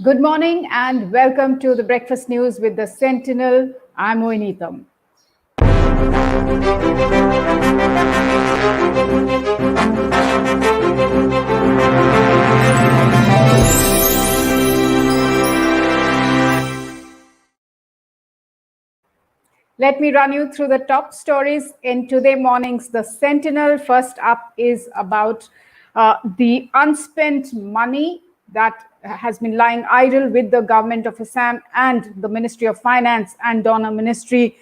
Good morning and welcome to the Breakfast News with the Sentinel. I'm Moinitham. Let me run you through the top stories in today morning's The Sentinel. First up is about the unspent money that has been lying idle with the government of Assam and the Ministry of Finance and Donor Ministry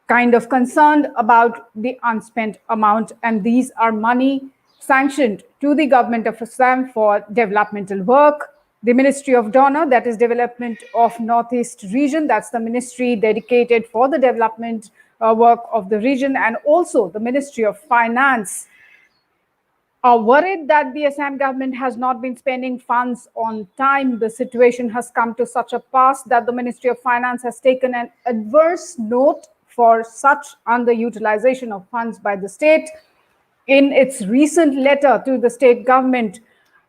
kind of concerned about the unspent amount. And these are money sanctioned to the government of Assam for developmental work. The Ministry of Donor, that is Development of Northeast Region, that's the ministry dedicated for the development work of the region, and also the Ministry of Finance are worried that the Assam government has not been spending funds on time. The situation has come to such a pass that the Ministry of Finance has taken an adverse note for such underutilization of funds by the state. In its recent letter to the state government,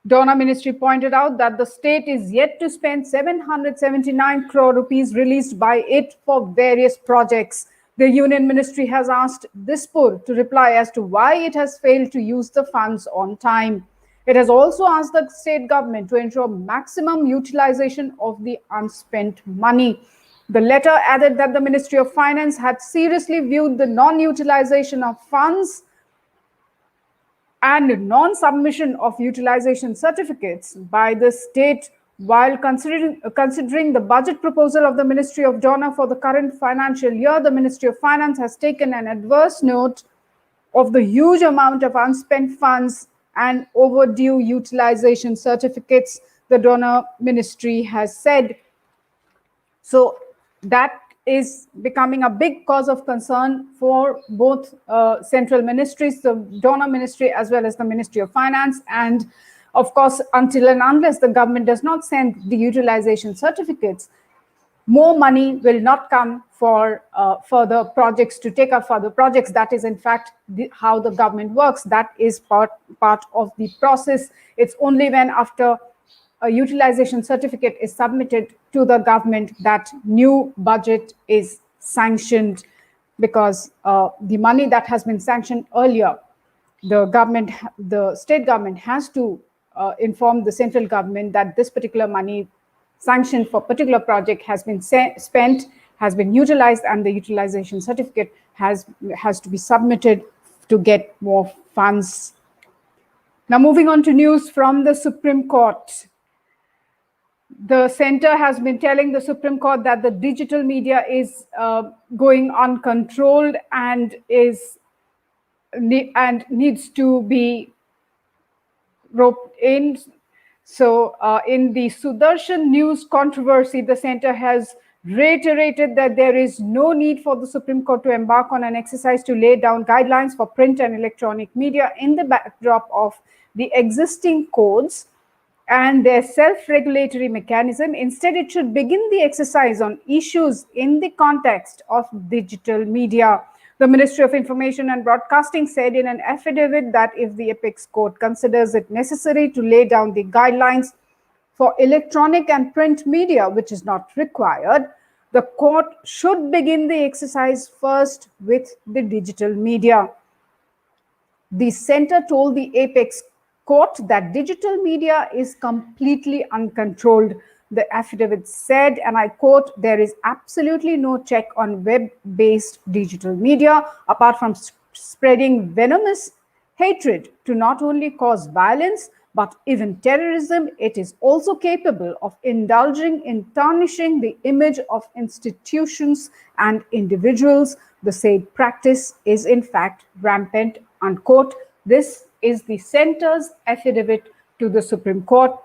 Donor Ministry pointed out that the state is yet to spend 779 crore rupees released by it for various projects. The Union Ministry has asked Dispur to reply as to why it has failed to use the funds on time. It has also asked the state government to ensure maximum utilization of the unspent money. The letter added that the Ministry of Finance had seriously viewed the non-utilization of funds and non-submission of utilization certificates by the state while considering the budget proposal of the Ministry of Donor for the current financial year. The Ministry of Finance has taken an adverse note of the huge amount of unspent funds and overdue utilization certificates, the Donor Ministry has said. So that is becoming a big cause of concern for both central ministries, the Donor Ministry as well as the Ministry of Finance. And of course, until and unless the government does not send the utilization certificates, more money will not come for further projects, to take up further projects. That is, in fact, how the government works. That is part of the process. It's only when after a utilization certificate is submitted to the government that new budget is sanctioned, because the money that has been sanctioned earlier, the state government has to inform the central government that this particular money sanctioned for particular project has been spent, has been utilized, and the utilization certificate has to be submitted to get more funds. Now, moving on to news from the Supreme Court. The center has been telling the Supreme Court that the digital media is going uncontrolled and needs to be roped in. So in the Sudarshan News controversy, the center has reiterated that there is no need for the Supreme Court to embark on an exercise to lay down guidelines for print and electronic media in the backdrop of the existing codes and their self-regulatory mechanism. Instead, it should begin the exercise on issues in the context of digital media. The Ministry of Information and Broadcasting said in an affidavit that if the Apex Court considers it necessary to lay down the guidelines for electronic and print media, which is not required, the court should begin the exercise first with the digital media. The center told the Apex Court that digital media is completely uncontrolled. The affidavit said, and I quote, "There is absolutely no check on web-based digital media apart from spreading venomous hatred to not only cause violence but even terrorism. It is also capable of indulging in tarnishing the image of institutions and individuals. The said practice is in fact rampant," unquote. This is the center's affidavit to the Supreme Court,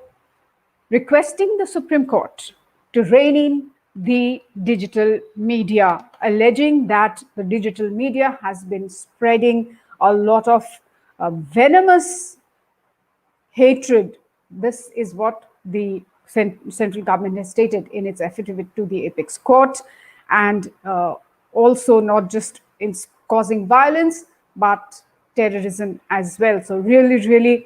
requesting the Supreme Court to rein in the digital media, alleging that the digital media has been spreading a lot of venomous hatred. This is what the central government has stated in its affidavit to the Apex Court, and also not just in causing violence, but terrorism as well. So really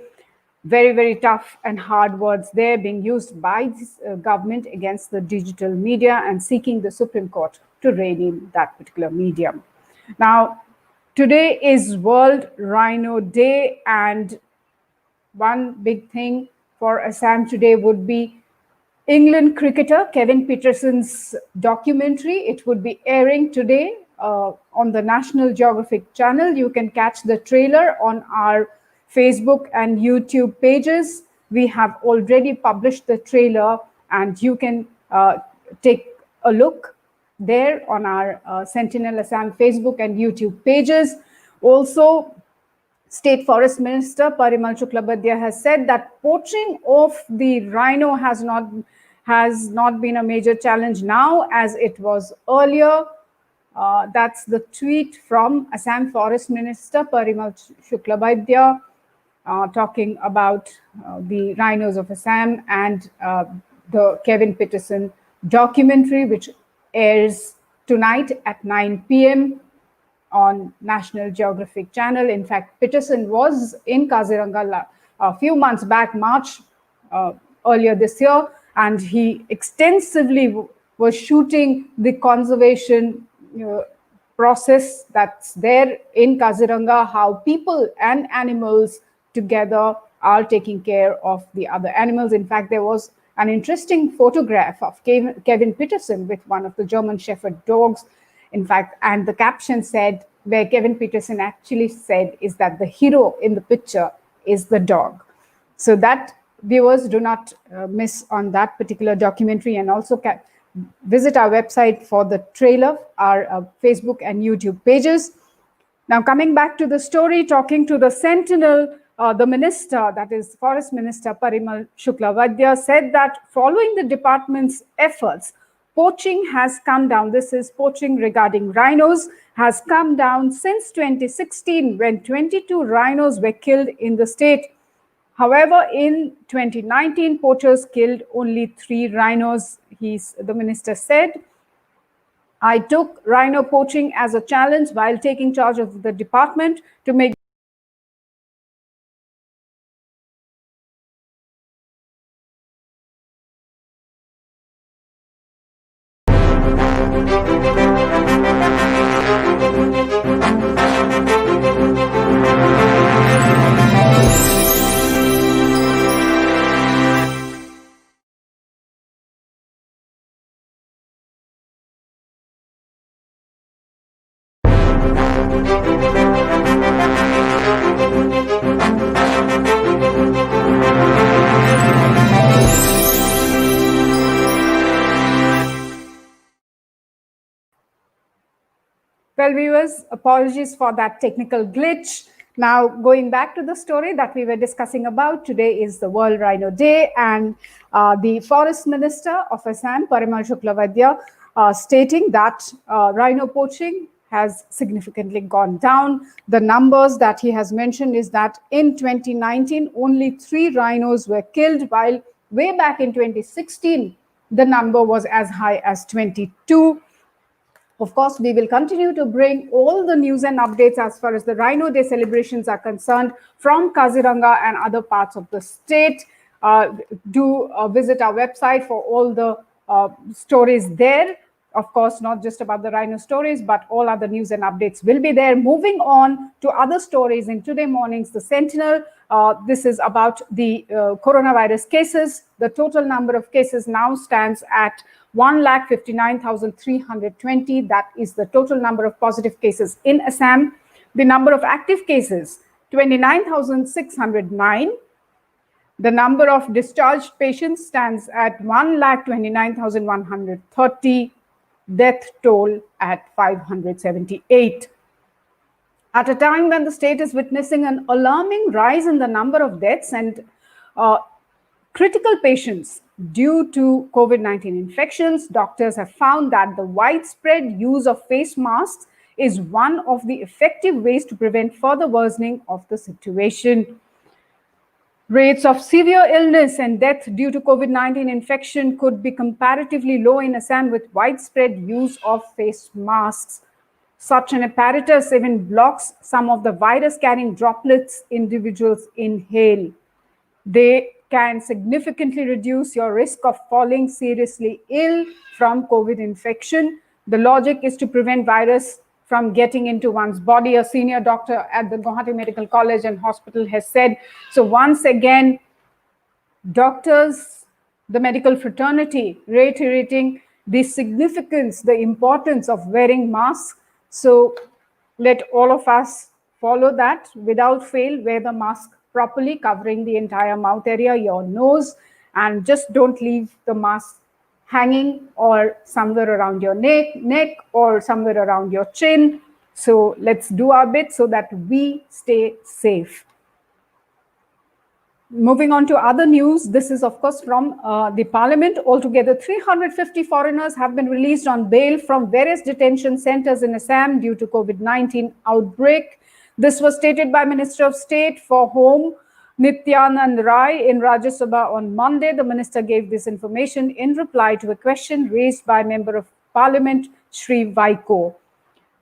very, very tough and hard words there being used by this government against the digital media and seeking the Supreme Court to rein in that particular medium. Now, today is World Rhino Day, and one big thing for Assam today would be England cricketer Kevin Peterson's documentary. It would be airing today on the National Geographic channel. You can catch the trailer on our Facebook and YouTube pages. We have already published the trailer, and you can take a look there on our Sentinel Assam Facebook and YouTube pages. Also, State Forest Minister Parimal Shuklabhadia has said that poaching of the rhino has not been a major challenge now as it was earlier. That's the tweet from Assam Forest Minister Parimal Shuklabhadia talking about the rhinos of Assam and the Kevin Peterson documentary, which airs tonight at 9 p.m. on National Geographic channel. In fact, Peterson was in Kaziranga a few months back, March earlier this year, and he extensively was shooting the conservation process that's there in Kaziranga, how people and animals together are taking care of the other animals. In fact, there was an interesting photograph of Kevin Peterson with one of the German Shepherd dogs. In fact, and the caption said, where Kevin Peterson actually said is that the hero in the picture is the dog. So that viewers do not miss on that particular documentary, and also visit our website for the trailer, our Facebook and YouTube pages. Now, coming back to the story, talking to the Sentinel, the minister, that is Forest Minister Parimal Shuklabhadia, said that following the department's efforts, poaching has come down. This is poaching regarding rhinos has come down since 2016, when 22 rhinos were killed in the state. However, in 2019, poachers killed only 3 rhinos. The minister said, "I took rhino poaching as a challenge while taking charge of the department to make Well, viewers, apologies for that technical glitch. Now, going back to the story that we were discussing about, today is the World Rhino Day, and the Forest Minister of Assam, Parimal Shuklabhadia, stating that rhino poaching has significantly gone down. The numbers that he has mentioned is that in 2019, only 3 rhinos were killed, while way back in 2016, the number was as high as 22. Of course, we will continue to bring all the news and updates as far as the Rhino Day celebrations are concerned from Kaziranga and other parts of the state. Do visit our website for all the stories there. Of course, not just about the rhino stories, but all other news and updates will be there. Moving on to other stories in today morning's The Sentinel. This is about the coronavirus cases. The total number of cases now stands at 1,59,320. That is the total number of positive cases in Assam. The number of active cases, 29,609. The number of discharged patients stands at 1,29,130. Death toll at 578. At a time when the state is witnessing an alarming rise in the number of deaths and critical patients due to COVID-19 infections, doctors have found that the widespread use of face masks is one of the effective ways to prevent further worsening of the situation. Rates of severe illness and death due to COVID-19 infection could be comparatively low in Assam with widespread use of face masks. Such an apparatus even blocks some of the virus-carrying droplets individuals inhale. They can significantly reduce your risk of falling seriously ill from COVID infection. The logic is to prevent virus from getting into one's body. A senior doctor at the Guwahati Medical College and Hospital has said. So once again, doctors, the medical fraternity, reiterating the significance, the importance of wearing masks. So let all of us follow that without fail. Wear the mask properly, covering the entire mouth area, your nose, and just don't leave the mask hanging or somewhere around your neck or somewhere around your chin. So let's do our bit so that we stay safe. Moving on to other news, this is of course from the parliament. Altogether, 350 foreigners have been released on bail from various detention centers in Assam due to COVID-19 outbreak. This was stated by Minister of State for Home, Nityanand Rai, in Rajya Sabha on Monday. The minister gave this information in reply to a question raised by Member of Parliament, Shri Vaiko.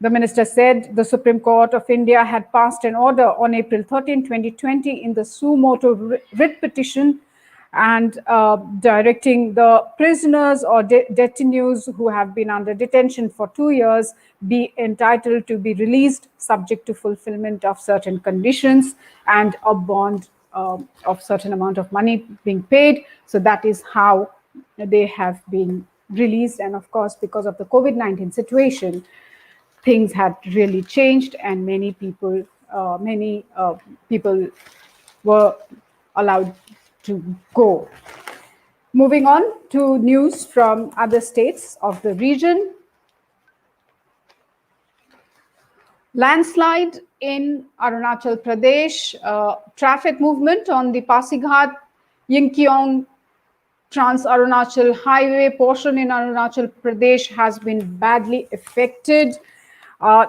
The minister said the Supreme Court of India had passed an order on April 13, 2020 in the suo motu writ petition and directing the prisoners or detainees who have been under detention for 2 years be entitled to be released subject to fulfillment of certain conditions and a bond of certain amount of money being paid. So that is how they have been released. And of course, because of the COVID-19 situation, things had really changed, and many people were allowed to go. Moving on to news from other states of the region. Landslide in Arunachal Pradesh. Traffic movement on the Pasighat Yingkiong Trans-Arunachal Highway portion in Arunachal Pradesh has been badly affected.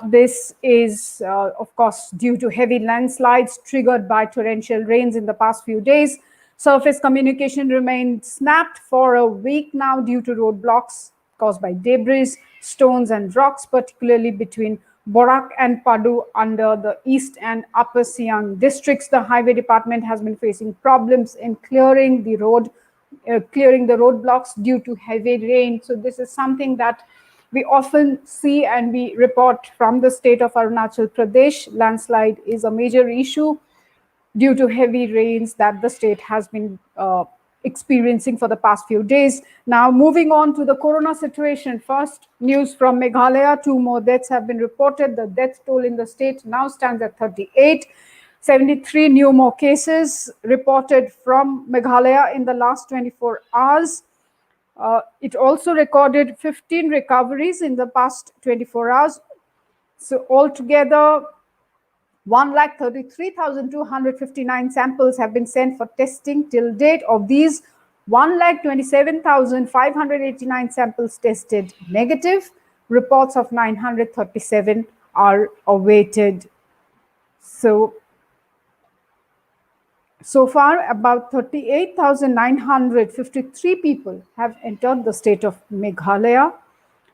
This is, of course, due to heavy landslides triggered by torrential rains in the past few days. Surface communication remained snapped for a week now due to roadblocks caused by debris, stones and rocks, particularly between Borak and Padu under the East and Upper Siang districts. The highway department has been facing problems in clearing the roadblocks due to heavy rain. So this is something that we often see and we report from the state of Arunachal Pradesh. Landslide is a major issue due to heavy rains that the state has been experiencing for the past few days. Now, moving on to the corona situation. First, news from Meghalaya. 2 more deaths have been reported. The death toll in the state now stands at 38. 73 new more cases reported from Meghalaya in the last 24 hours. It also recorded 15 recoveries in the past 24 hours. So altogether, 1,33,259 samples have been sent for testing till date. Of these, 1,27,589 samples tested negative. Reports of 937 are awaited. So far, about 38,953 people have entered the state of Meghalaya.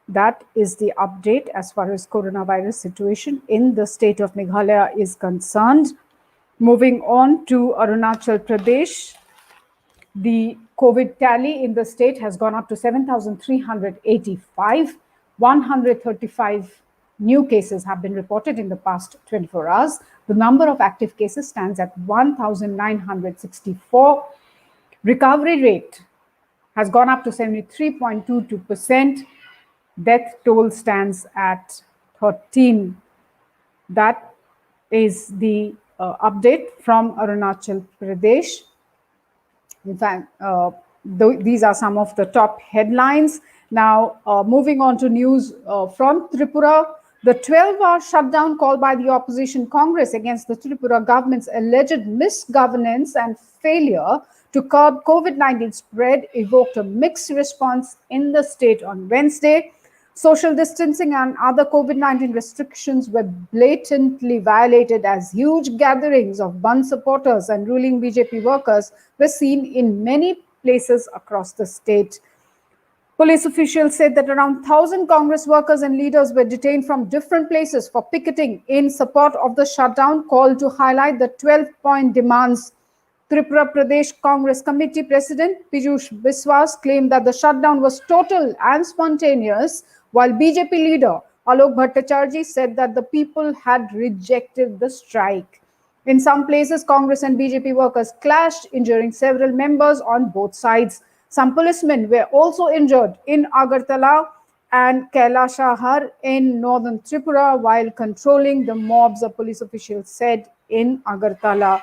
That is the update as far as coronavirus situation in the state of Meghalaya is concerned. Moving on to Arunachal Pradesh, the COVID tally in the state has gone up to 7,385. 135 new cases have been reported in the past 24 hours. The number of active cases stands at 1,964. Recovery rate has gone up to 73.22%. Death toll stands at 13. That is the update from Arunachal Pradesh. In fact, these are some of the top headlines. Now, moving on to news from Tripura. The 12-hour shutdown called by the opposition Congress against the Tripura government's alleged misgovernance and failure to curb COVID-19 spread evoked a mixed response in the state on Wednesday. Social distancing and other COVID-19 restrictions were blatantly violated as huge gatherings of Bandh supporters and ruling BJP workers were seen in many places across the state. Police officials said that around 1,000 Congress workers and leaders were detained from different places for picketing in support of the shutdown call to highlight the 12-point demands Tripura Pradesh Congress Committee President Piyush Biswas claimed that the shutdown was total and spontaneous, while BJP leader Alok Bhattacharjee said that the people had rejected the strike. In some places, Congress and BJP workers clashed, injuring several members on both sides. Some policemen were also injured in Agartala and Kailashahar in northern Tripura while controlling the mobs, a police official said in Agartala.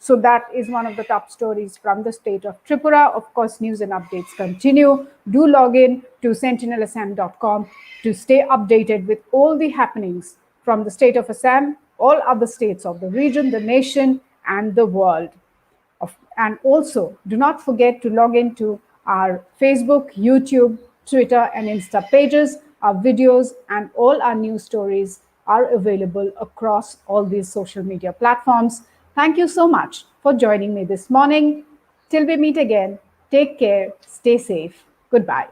So that is one of the top stories from the state of Tripura. Of course, news and updates continue. Do log in to sentinelassam.com to stay updated with all the happenings from the state of Assam, all other states of the region, the nation, and the world. And also, do not forget to log into our Facebook, YouTube, Twitter, and Insta pages. Our videos and all our news stories are available across all these social media platforms. Thank you so much for joining me this morning. Till we meet again, take care, stay safe. Goodbye.